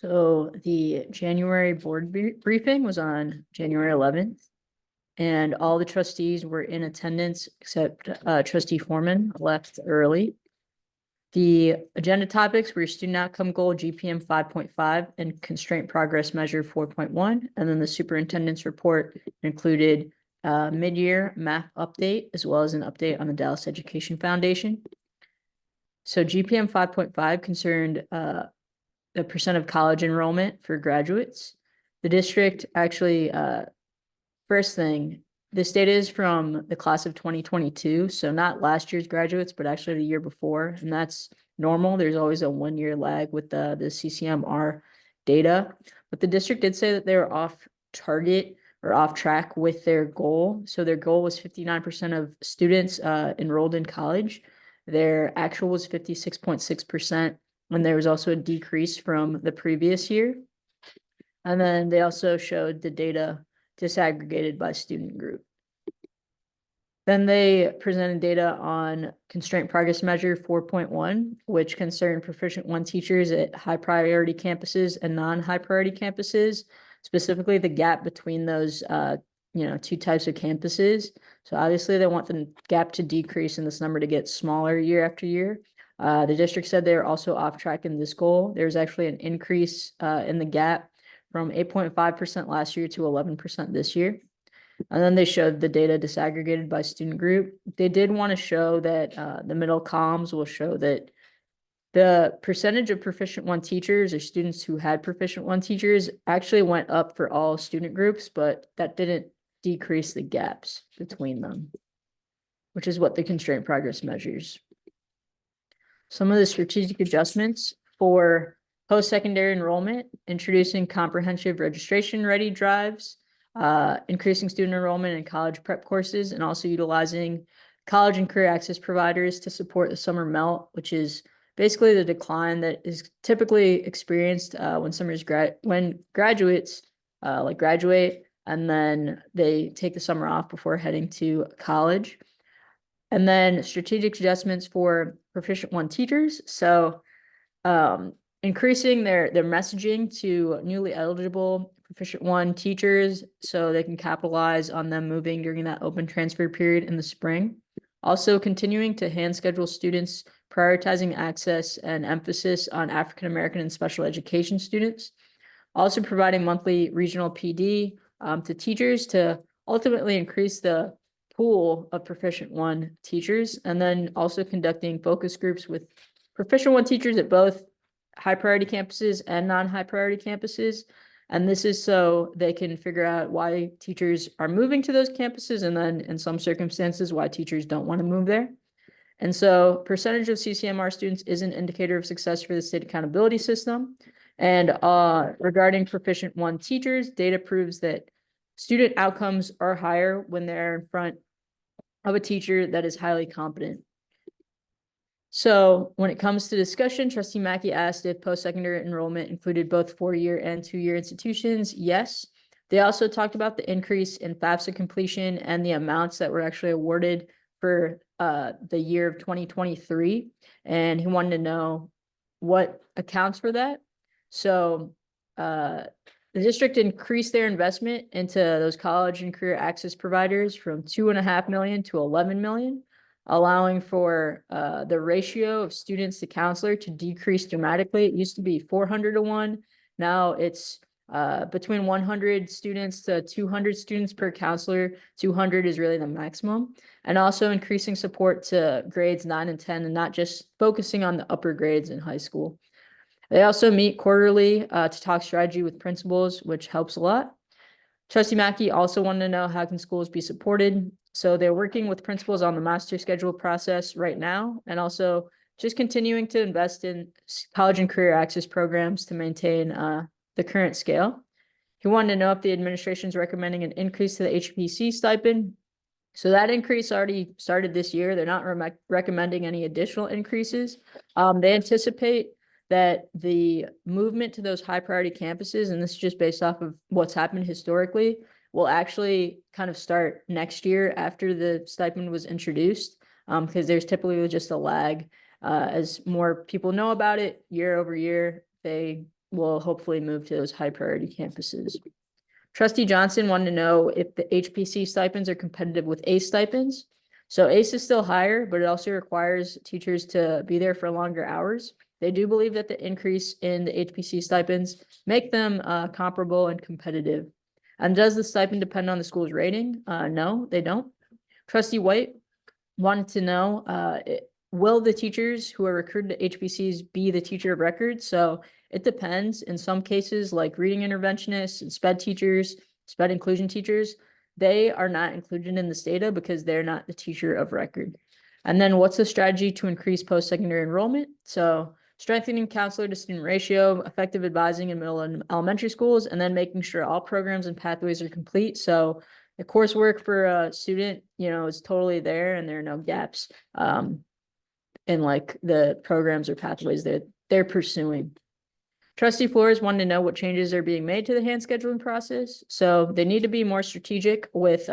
So the January board briefing was on January 11th, and all the trustees were in attendance except trustee Foreman left early. The agenda topics were student outcome goal GPM 5.5 and constraint progress measure 4.1. And then the superintendent's report included mid-year math update, as well as an update on the Dallas Education Foundation. So GPM 5.5 concerned the percent of college enrollment for graduates. The district actually, first thing, this data is from the class of 2022, so not last year's graduates, but actually the year before, and that's normal. There's always a 1-year lag with the CCMR data, but the district did say that they were off target or off track with their goal. So their goal was 59% of students enrolled in college. Their actual was 56.6%. And there was also a decrease from the previous year. And then they also showed the data disaggregated by student group. Then they presented data on constraint progress measure 4.1, which concerned proficient 1 teachers at high priority campuses and non-high priority campuses, specifically the gap between those 2 types of campuses. So obviously they want the gap to decrease and this number to get smaller year after year. The district said they're also off track in this goal. There's actually an increase in the gap from 8.5% last year to 11% this year. And then they showed the data disaggregated by student group. They did want to show that the middle columns will show that the percentage of proficient 1 teachers or students who had proficient 1 teachers actually went up for all student groups, but that didn't decrease the gaps between them, which is what the constraint progress measures. Some of the strategic adjustments for post-secondary enrollment: introducing comprehensive registration ready drives, increasing student enrollment in college prep courses, and also utilizing college and career access providers to support the summer melt, which is basically the decline that is typically experienced when graduates graduate and then they take the summer off before heading to college. And then strategic adjustments for proficient 1 teachers. So increasing their messaging to newly eligible proficient 1 teachers so they can capitalize on them moving during that open transfer period in the spring. Also continuing to hand schedule students, prioritizing access and emphasis on African American and special education students. Also providing monthly regional PD to teachers to ultimately increase the pool of proficient 1 teachers, and then also conducting focus groups with proficient 1 teachers at both high priority campuses and non-high priority campuses. And this is so they can figure out why teachers are moving to those campuses, and then in some circumstances why teachers don't want to move there. And so percentage of CCMR students is an indicator of success for the state accountability system. And regarding proficient 1 teachers, data proves that student outcomes are higher when they're in front of a teacher that is highly competent. So when it comes to discussion, Trustee Mackey asked if post-secondary enrollment included both 4-year and 2-year institutions. Yes. They also talked about the increase in FAFSA completion and the amounts that were actually awarded for the year of 2023. And he wanted to know what accounts for that. So the district increased their investment into those college and career access providers from $2.5 million to $11 million, allowing for the ratio of students to counselor to decrease dramatically. It used to be 400 to 1. Now it's between 100 students to 200 students per counselor. 200 is really the maximum. And also increasing support to grades 9 and 10 and not just focusing on the upper grades in high school. They also meet quarterly to talk strategy with principals, which helps a lot. Trustee Mackey also wanted to know how can schools be supported. So they're working with principals on the master schedule process right now, and also just continuing to invest in college and career access programs to maintain the current scale. He wanted to know if the administration is recommending an increase to the HPC stipend. So that increase already started this year. They're not recommending any additional increases. They anticipate that the movement to those high priority campuses, and this is just based off of what's happened historically, will actually kind of start next year after the stipend was introduced, because there's typically just a lag. As more people know about it year over year, they will hopefully move to those high priority campuses. Trustee Johnson wanted to know if the HPC stipends are competitive with ACE stipends. So ACE is still higher, but it also requires teachers to be there for longer hours. They do believe that the increase in the HPC stipends make them comparable and competitive. And does the stipend depend on the school's rating? No, they don't. Trustee White wanted to know, will the teachers who are recruited to HPCs be the teacher of record? So it depends. In some cases, like reading interventionists and SPED teachers, SPED inclusion teachers, they are not included in this data because they're not the teacher of record. And then what's the strategy to increase post-secondary enrollment? So strengthening counselor to student ratio, effective advising in middle and elementary schools, and then making sure all programs and pathways are complete. So the coursework for a student, is totally there and there are no gaps in like the programs or pathways that they're pursuing. Trustee Flores wanted to know what changes are being made to the hand scheduling process. So they need to be more strategic with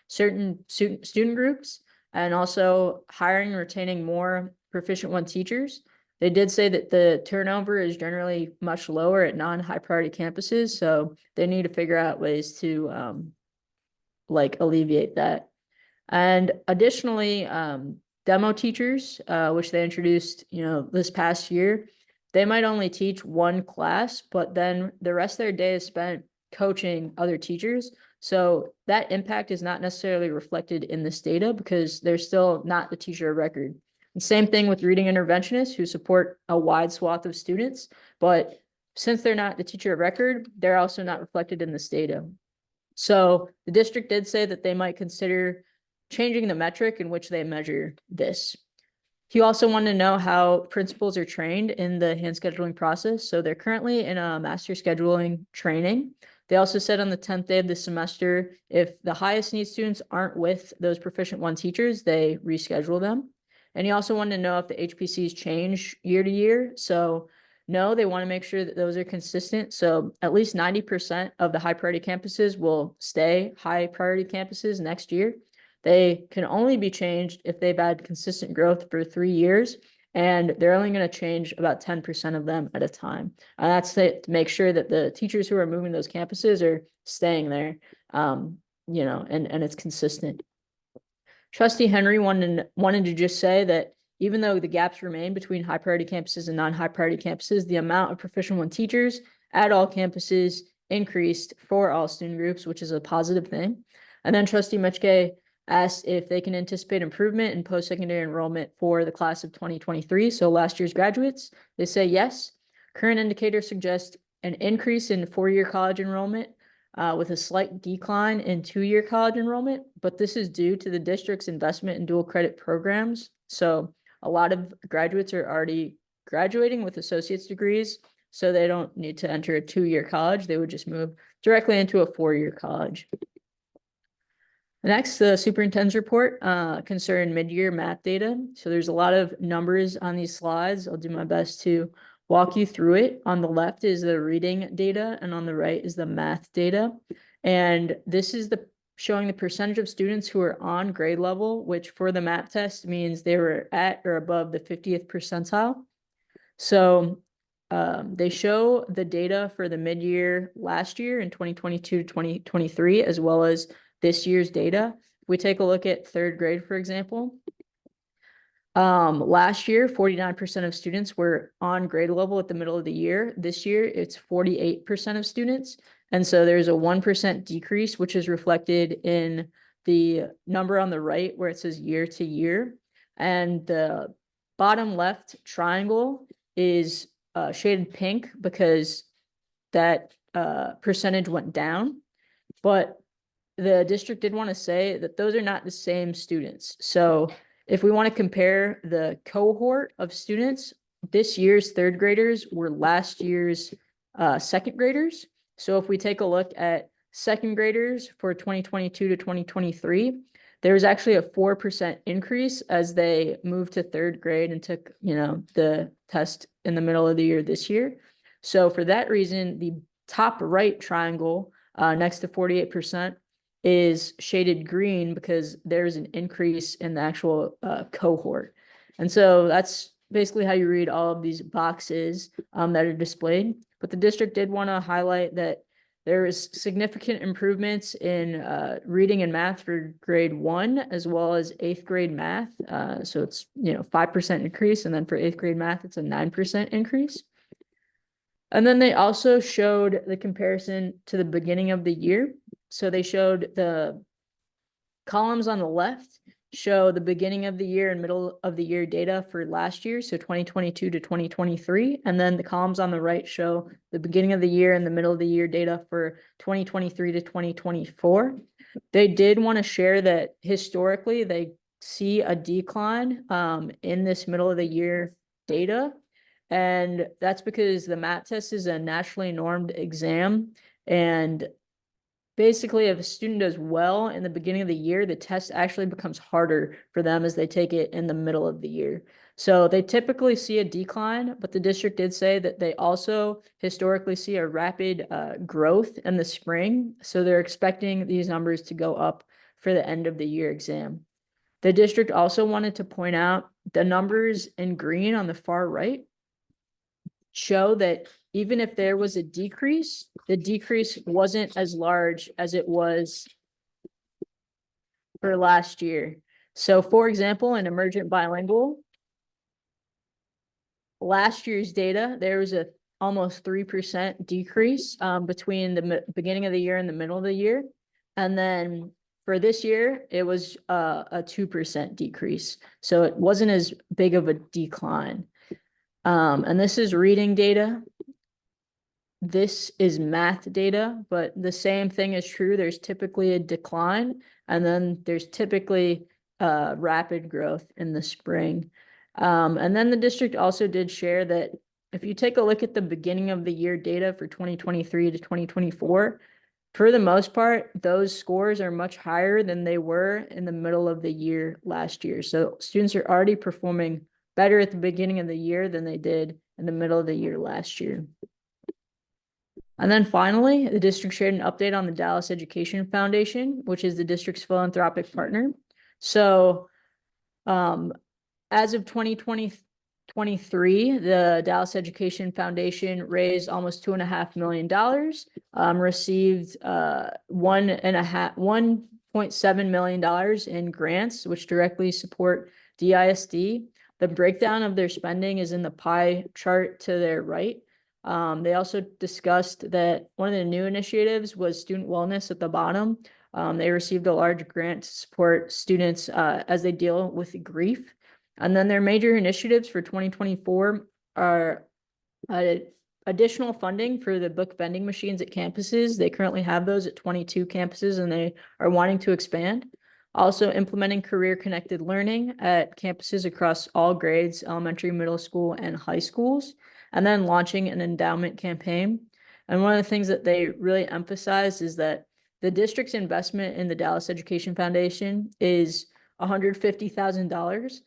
certain student groups and also hiring and retaining more proficient one teachers. They did say that the turnover is generally much lower at non-high priority campuses. So they need to figure out ways to alleviate that. And additionally, demo teachers, which they introduced, this past year, they might only teach one class, but then the rest of their day is spent coaching other teachers. So that impact is not necessarily reflected in this data because they're still not the teacher of record. And same thing with reading interventionists who support a wide swath of students, but since they're not the teacher of record, they're also not reflected in this data. So the district did say that they might consider changing the metric in which they measure this. He also wanted to know how principals are trained in the hand scheduling process. So they're currently in a master scheduling training. They also said on the 10th day of the semester, if the highest need students aren't with those proficient one teachers, they reschedule them. And he also wanted to know if the HPCs change year to year. So no, they want to make sure that those are consistent. So at least 90% of the high priority campuses will stay high priority campuses next year. They can only be changed if they've had consistent growth for 3 years, and they're only going to change about 10% of them at a time. And that's to make sure that the teachers who are moving those campuses are staying there, and it's consistent. Trustee Henry wanted to just say that even though the gaps remain between high priority campuses and non-high priority campuses, the amount of proficient one teachers at all campuses increased for all student groups, which is a positive thing. And then Trustee Mitchke asked if they can anticipate improvement in post-secondary enrollment for the class of 2023, so last year's graduates. They say yes. Current indicators suggest an increase in four-year college enrollment with a slight decline in two-year college enrollment, but this is due to the district's investment in dual credit programs. So a lot of graduates are already graduating with associate's degrees, so they don't need to enter a two-year college. They would just move directly into a four-year college. Next, the superintendent's report concerned mid-year math data. So there's a lot of numbers on these slides. I'll do my best to walk you through it. On the left is the reading data, and on the right is the math data. And this is showing the percentage of students who are on grade level, which for the math test means they were at or above the 50th percentile. So they show the data for the mid-year last year in 2022 to 2023, as well as this year's data. If we take a look at third grade, for example, last year, 49% of students were on grade level at the middle of the year. This year, it's 48% of students. And so there's a 1% decrease, which is reflected in the number on the right where it says year to year. And the bottom left triangle is shaded pink because that percentage went down. But the district did want to say that those are not the same students. So if we want to compare the cohort of students, this year's third graders were last year's second graders. So if we take a look at second graders for 2022 to 2023, there was actually a 4% increase as they moved to third grade and took, the test in the middle of the year this year. So for that reason, the top right triangle next to 48% is shaded green because there's an increase in the actual cohort. And so that's basically how you read all of these boxes that are displayed. But the district did want to highlight that there is significant improvements in reading and math for grade 1 as well as 8th grade math. So it's 5% increase, and then for 8th grade math, it's a 9% increase. And then they also showed the comparison to the beginning of the year. So they showed the columns on the left show the beginning of the year and middle of the year data for last year, so 2022 to 2023. And then the columns on the right show the beginning of the year and the middle of the year data for 2023 to 2024. They did want to share that historically they see a decline in this middle of the year data. And that's because the MAT test is a nationally normed exam. And basically, if a student does well in the beginning of the year, the test actually becomes harder for them as they take it in the middle of the year. So they typically see a decline, but the district did say that they also historically see a rapid growth in the spring. So they're expecting these numbers to go up for the end of the year exam. The district also wanted to point out the numbers in green on the far right show that even if there was a decrease, the decrease wasn't as large as it was for last year. So for example, in emergent bilingual, last year's data, there was a almost 3% decrease between the beginning of the year and the middle of the year. And then for this year, it was a 2% decrease. So it wasn't as big of a decline. And this is reading data. This is math data, but the same thing is true. There's typically a decline, and then there's typically rapid growth in the spring. And then the district also did share that if you take a look at the beginning of the year data for 2023 to 2024, for the most part, those scores are much higher than they were in the middle of the year last year. So students are already performing better at the beginning of the year than they did in the middle of the year last year. And then finally, the district shared an update on the Dallas Education Foundation, which is the district's philanthropic partner. So as of 2023, the Dallas Education Foundation raised almost $2.5 million, received $1.7 million in grants, which directly support DISD. The breakdown of their spending is in the pie chart to their right. They also discussed that one of the new initiatives was student wellness at the bottom. They received a large grant to support students as they deal with grief. And then their major initiatives for 2024 are additional funding for the book vending machines at campuses. They currently have those at 22 campuses, and they are wanting to expand. Also implementing career-connected learning at campuses across all grades, elementary, middle school, and high schools, and then launching an endowment campaign. And one of the things that they really emphasize is that the district's investment in the Dallas Education Foundation is $150,000,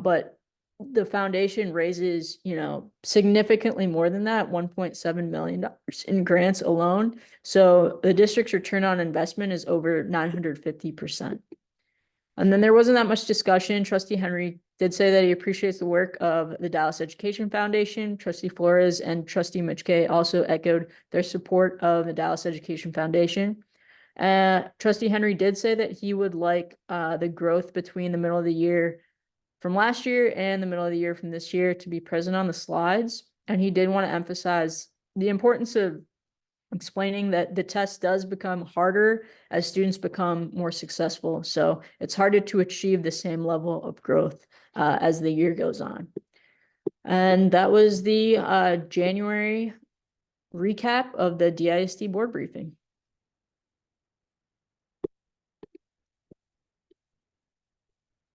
but the foundation raises, significantly more than that, $1.7 million in grants alone. So the district's return on investment is over 950%. And then there wasn't that much discussion. Trustee Henry did say that he appreciates the work of the Dallas Education Foundation. Trustee Flores and Trustee Mitchke also echoed their support of the Dallas Education Foundation. Trustee Henry did say that he would like the growth between the middle of the year from last year and the middle of the year from this year to be present on the slides. And he did want to emphasize the importance of explaining that the test does become harder as students become more successful. So it's harder to achieve the same level of growth as the year goes on. And that was the January recap of the DISD board briefing.